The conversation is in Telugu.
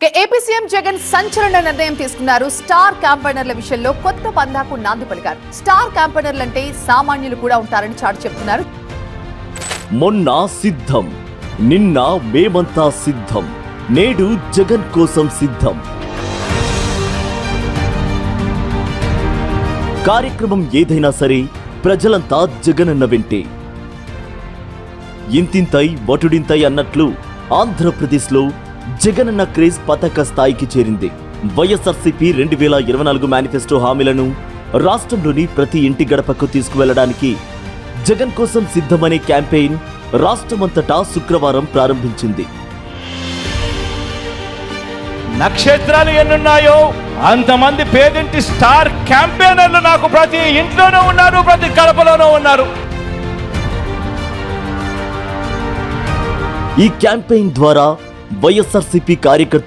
ఏపీ సీఎం జగన్ సంచలన నిర్ణయం తీసుకున్నారు. స్టార్ క్యాంపెయినర్ల విషయంలో కొత్త పందాకు నాంది పలికారు. స్టార్ క్యాంపెయినర్లంటే సామాన్యులు కూడా ఉంటారని చాటి చెప్తున్నారు. మొన్న సిద్ధం, నిన్న మేమంతా సిద్ధం, నేడు జగన్ కోసం సిద్ధం. కార్యక్రమం ఏదైనా సరే ప్రజలంతా జగనన్న వెంటే. ఇంతింతై వటుడింతై అన్నట్లు ఆంధ్రప్రదేశ్లో జగనన్న క్రేజ్ పతాక స్థాయికి చేరింది. వైఎస్ఆర్సీపీ 2024 మేనిఫెస్టో హామీలను రాష్ట్రంలోని ప్రతి ఇంటి గడపకు తీసుకువెళ్లడానికి జగన్ కోసం సిద్ధమనే క్యాంపెయిన్ రాష్ట్రమంతటా శుక్రవారం ప్రారంభించింది. నక్షత్రాలు ఎన్నున్నాయో అంతమంది పేదింటి స్టార్ క్యాంపెయినర్లు నాకు ప్రతి ఇంట్లోనూ ఉన్నారు, ప్రతి గడపలోనూ ఉన్నారు. ఈ క్యాంపెయిన్ ద్వారా వైఎస్ఆర్సీపీ కార్యకర్తలు